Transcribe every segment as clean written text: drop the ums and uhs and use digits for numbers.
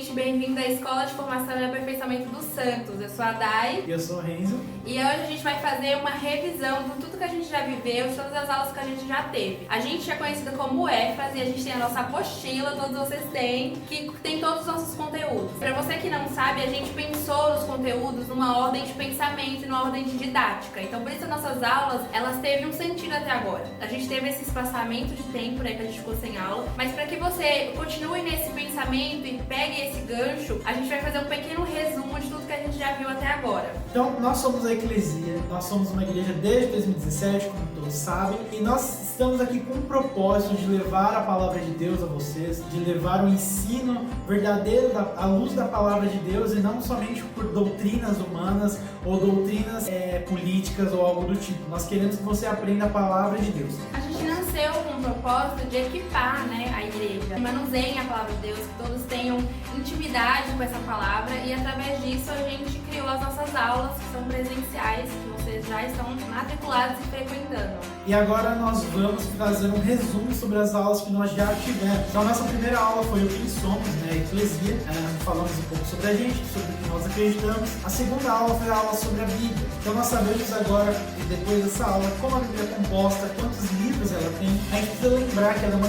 ouvinte, bem-vindo à Escola de Formação e Aperfeiçoamento dos Santos. Eu sou a Dai. E eu sou o Renzo. E hoje a gente vai fazer uma revisão de tudo que a gente já viveu, de todas as aulas que a gente já teve. A gente é conhecida como EFAS e a gente tem a nossa apostila, todos vocês têm, que tem todos os nossos conteúdos. Para você que não sabe, a gente pensou nos conteúdos numa ordem de pensamento e numa ordem de didática. Então, por isso as nossas aulas, elas teve um sentido até agora. A gente teve esse espaçamento de tempo, né, que a gente ficou sem aula, mas para que você continue nesse pensamento e pegue esse gancho, a gente vai fazer um pequeno resumo de tudo que a gente já viu até agora. Então, nós somos a Eclesia, nós somos uma igreja desde 2017, como todos sabem, e nós estamos aqui com o propósito de levar a palavra de Deus a vocês, de levar o ensino verdadeiro à luz da palavra de Deus e não somente por doutrinas humanas ou doutrinas políticas ou algo do tipo. Nós queremos que você aprenda a palavra de Deus. A gente nasceu com o propósito de equipar, né, a igreja, que manuseiem a palavra de Deus, que todos tenham intimidade com essa palavra, e através disso a gente criou as nossas aulas, que são presenciais, que vocês já estão matriculados e frequentando. E agora nós vamos fazer um resumo sobre as aulas que nós já tivemos. Então, a nossa primeira aula foi o que somos, né, a Eclesia. Falamos um pouco sobre a gente, sobre o que nós acreditamos. A segunda aula foi a aula sobre a Bíblia. Então, nós sabemos agora, depois dessa aula, como a Bíblia é composta, quantos livros ela tem. A gente precisa lembrar que ela é uma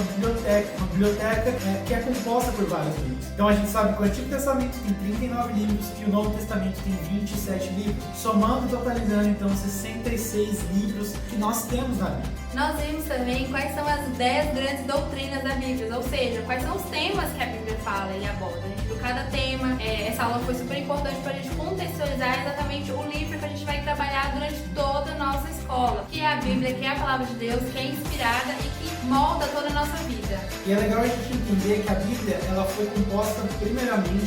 biblioteca que é composta por vários livros. Então, a gente sabe que o Antigo Testamento tem 39 livros e o Novo Testamento tem 27 livros. Somando, totalizando, então, 66 livros que nós temos na Bíblia. Nós vimos também quais são as 10 grandes doutrinas da Bíblia, ou seja, quais são os temas que a Bíblia fala e aborda. A gente viu cada tema. Essa aula foi super importante para a gente contextualizar exatamente o livro que a gente vai trabalhar durante toda a nossa escola, que é a Bíblia, que é a palavra de Deus, que é inspirada e que molda toda a nossa vida. E é legal a gente entender que a Bíblia ela foi composta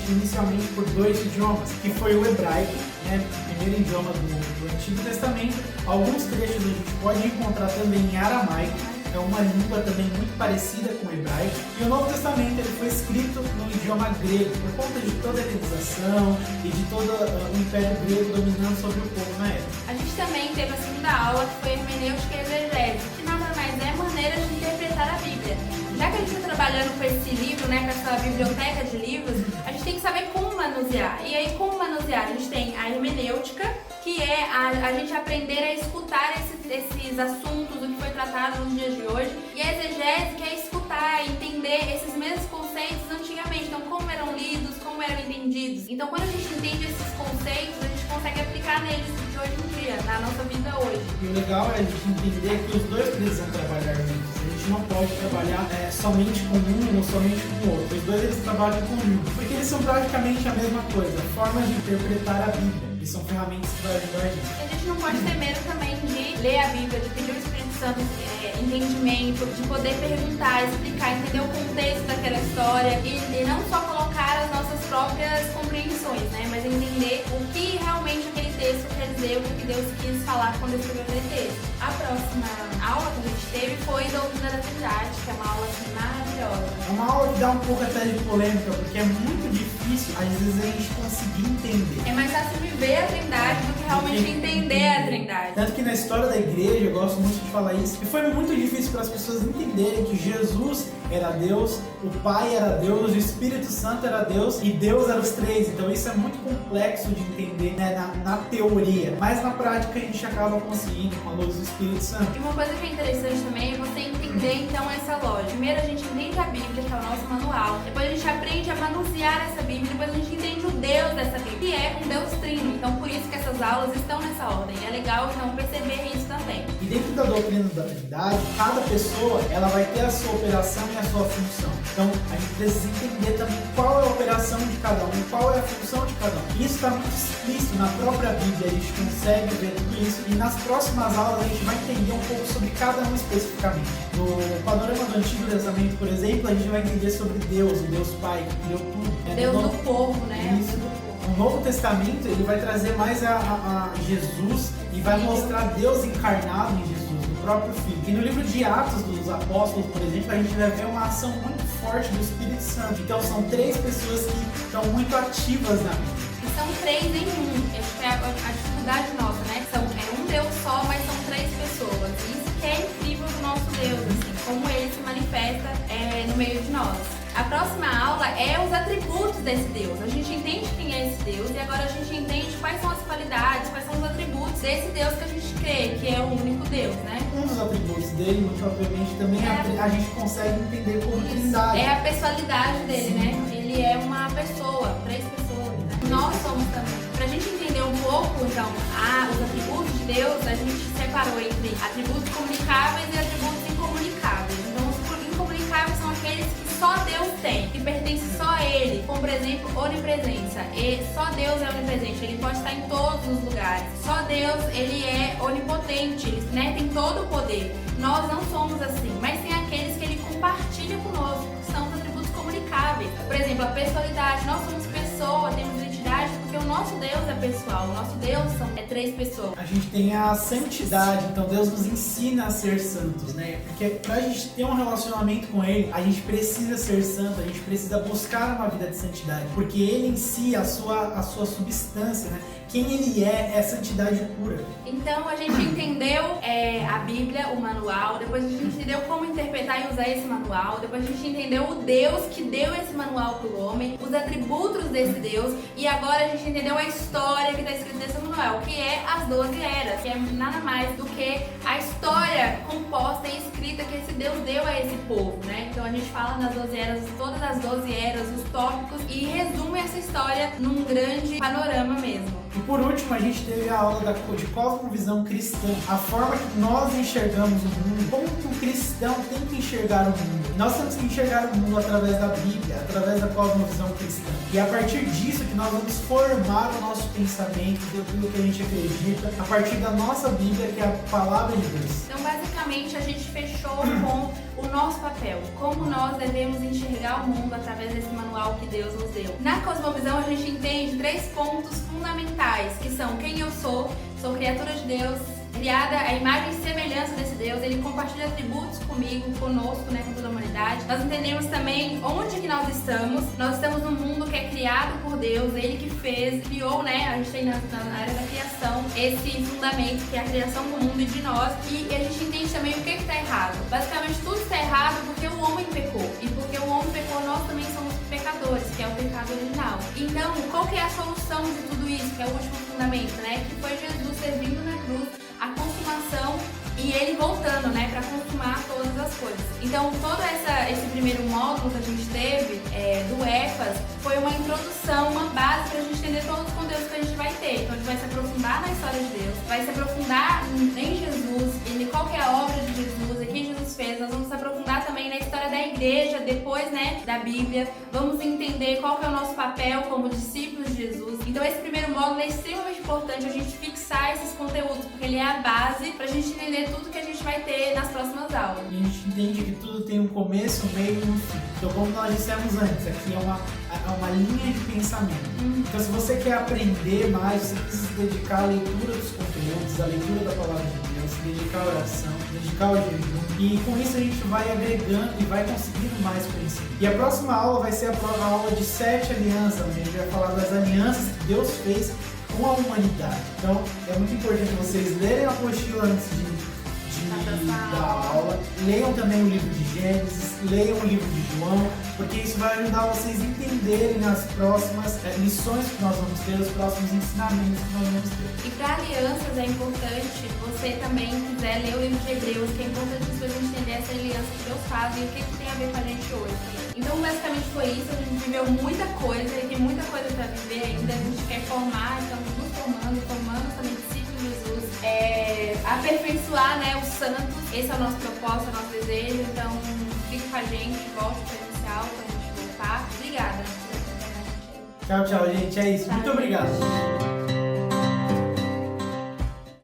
inicialmente por dois idiomas, que foi o hebraico, né, o primeiro idioma do Antigo Testamento. Alguns trechos a gente pode encontrar também em aramaico, é uma língua também muito parecida com o hebraico. E o Novo Testamento ele foi escrito no idioma grego, por conta de toda a heleniszação e de todo o Império Grego dominando sobre o povo na época. A gente também teve a segunda aula, que foi hermenêutica e exegese, que nada mais é maneira de interpretar a Bíblia. Já que a gente está trabalhando com esse livro, né, com essa biblioteca de livros, a gente tem que saber como manusear. E aí, como manusear? A gente tem a hermenêutica, que é a gente aprender a escutar esses assuntos, o que foi tratado nos dias de hoje. E a exegese, que é escutar, entender esses mesmos conceitos antigamente. Então, como eram lidos, como eram entendidos. Então, quando a gente entende esses conceitos, a gente consegue aplicar neles de hoje em dia, na nossa vida hoje. E o legal é a gente entender que os dois precisam trabalhar juntos. A gente não pode trabalhar somente com um ou somente com o outro. Os dois eles trabalham conjunto, porque eles são praticamente a mesma coisa, formas de interpretar a Bíblia. E são ferramentas que vão ajudar a gente. A gente não pode ter medo também de ler a Bíblia, de pedir o Espírito Santo entendimento, de poder perguntar, explicar, entender o contexto daquela história e não só colocar as nossas próprias compreensões, né? Mas entender o que realmente aquele texto quer dizer, o que Deus quis falar quando escreveu aquele texto. A próxima aula que a gente teve foi Doutrina da Trindade, que é uma aula assim, maravilhosa. É uma aula que dá um pouco até de polêmica, porque é muito difícil, às vezes, a gente conseguir entender. É mais fácil viver a Trindade do que realmente entender a Trindade. Tanto que na história da igreja, eu gosto muito de falar isso, que foi muito difícil para as pessoas entenderem que Jesus era Deus, o Pai era Deus, o Espírito Santo era Deus e Deus era os três. Então isso é muito complexo de entender, né, na teoria, mas na prática a gente acaba conseguindo com a luz do Espírito Santo. E uma coisa que é interessante também é você entender então essa lógica. Primeiro a gente entende a Bíblia, que é o nosso manual, depois a gente aprende a manusear essa Bíblia, depois a gente entende o Deus dessa Bíblia, que é um Deus trino. Então por isso que essas aulas estão nessa ordem. É legal então perceber isso também. E dentro da doutrina da Trindade, cada pessoa ela vai ter a sua operação e a sua função. Então a gente precisa entender também qual é a operação de cada um, qual é a função de cada um. Isso está muito explícito na própria Bíblia, a gente consegue ver tudo isso. E nas próximas aulas a gente vai entender um pouco sobre cada um especificamente. No panorama do Antigo Testamento, por exemplo, a gente vai entender sobre Deus, o Deus Pai, que criou tudo. Deus do povo, né? Isso. No Novo Testamento, ele vai trazer mais a Jesus e vai mostrar Deus encarnado em Jesus, no próprio Filho. E no livro de Atos dos Apóstolos, por exemplo, a gente vai ver uma ação muito forte do Espírito Santo. Então são três pessoas que estão muito ativas na Bíblia. E são três em um. Acho que é a dificuldade nossa, né? É um Deus só, mas são três pessoas. Isso que é incrível do nosso Deus, assim, como ele se manifesta no meio de nós. A próxima aula é os atributos desse Deus. A gente entende quem é esse Deus e agora a gente entende quais são as qualidades, quais são os atributos desse Deus que a gente crê, que é o único Deus, né? Um dos atributos dele, muito propriamente, também a gente consegue entender como trindade. É a pessoalidade dele, né? Ele é uma pessoa, 3 pessoas, né? Nós somos também. Pra gente entender um pouco, então, os atributos de Deus, a gente separou entre atributos comunicáveis e atributos incomunicáveis. Então, os incomunicáveis são aqueles que só Deus tem, que pertencem só a Ele, como, por exemplo, onipresença. E só Deus é onipresente, Ele pode estar em todos os lugares. Só Deus, Ele é onipotente, Ele, né, tem todo o poder. Nós não somos assim, mas tem aqueles que Ele compartilha conosco, que são os atributos comunicáveis. Por exemplo, a pessoalidade, nós somos pessoa, temos identidade, porque o nosso Deus é pessoal, o nosso Deus é 3 pessoas. A gente tem a santidade, então Deus nos ensina a ser santos, né? Porque pra gente ter um relacionamento com Ele, a gente precisa ser santo, a gente precisa buscar uma vida de santidade, porque Ele em si, a sua substância, né? Quem Ele é santidade pura. Então a gente entendeu a Bíblia, o manual, depois a gente entendeu como interpretar e usar esse manual, depois a gente entendeu o Deus que deu esse manual pro homem, os atributos desse Deus, e agora a gente entendeu a história que está escrita nesse manual, que é as 12 eras, que é nada mais do que a história composta e escrita que esse Deus deu a esse povo, né? Então a gente fala nas 12 eras, todas as 12 eras, os tópicos, e resume essa história num grande panorama mesmo. E por último, a gente teve a aula de cosmovisão cristã, a forma que nós enxergamos o mundo, como que um cristão tem que enxergar o mundo. Nós temos que enxergar o mundo através da Bíblia, através da cosmovisão cristã. E a partir disso que nós vamos formar o nosso pensamento, daquilo que a gente acredita, a partir da nossa Bíblia, que é a palavra de Deus. Então, basicamente, a gente fechou com o nosso papel, como nós devemos enxergar o mundo através desse manual que Deus nos deu. Na cosmovisão, a gente entende 3 pontos fundamentais, que são quem eu sou criatura de Deus, criada à imagem e semelhança desse Deus, Ele compartilha atributos comigo, conosco, né, com toda a humanidade. Nós entendemos também onde que nós estamos num mundo que é criado por Deus, Ele que fez, criou, né, a gente tem na área da criação, esse fundamento que é a criação do mundo e de nós, e a gente entende também o que está errado. Basicamente tudo está errado porque o homem pecou, e porque o homem pecou, nós também somos pecadores, que é o pecado original. Então, qual que é a solução de tudo isso, que é o último fundamento, né, que foi Jesus servindo na cruz, a consumação e Ele voltando, né, para consumar todas as coisas. Então, todo esse primeiro módulo que a gente teve do EFAS foi uma introdução, uma base para a gente entender todos os conteúdos que a gente vai ter. Então, a gente vai se aprofundar na história de Deus, vai se aprofundar em Jesus, em qual que é a obra de Jesus, o que Jesus fez. Nós vamos se aprofundar também na história da igreja, depois, né, da Bíblia. Vamos entender qual que é o nosso papel como discípulos de Jesus. Então, esse primeiro módulo é extremamente importante a gente fixar esses conteúdos, porque ele é a base para a gente entender tudo que a gente vai ter nas próximas aulas. E a gente entende que tudo tem um começo, um meio e um fim. Então, como nós dissemos antes, aqui é uma linha de pensamento. Então, se você quer aprender mais, você precisa se dedicar à leitura dos conteúdos, à leitura da palavra de Deus, se dedicar à oração, se dedicar ao jejum. E com isso a gente vai agregando e vai conseguindo mais conhecimento. E a próxima aula vai ser a aula de 7 alianças, onde a gente vai falar das alianças que Deus fez com a humanidade. Então, é muito importante vocês lerem a apostila antes da aula, leiam também o livro de Gênesis, leiam o livro de João, porque isso vai ajudar vocês a entenderem as próximas lições que nós vamos ter, os próximos ensinamentos que nós vamos ter. E para alianças é importante você também quiser ler o livro de Hebreus, que é importante para a gente entender essa aliança que Deus faz e o que tem a ver com a gente hoje. Então, basicamente foi isso, a gente viveu muita coisa e tem muita coisa para viver ainda, a gente quer formar, estamos nos formando também discípulos de Jesus, aperfeiçoar, né, os santos. Esse é o nosso propósito, é o nosso desejo. Então, fique com a gente, volte presencial pra gente voltar. Obrigada. Tchau, gente. É isso. Muito obrigado.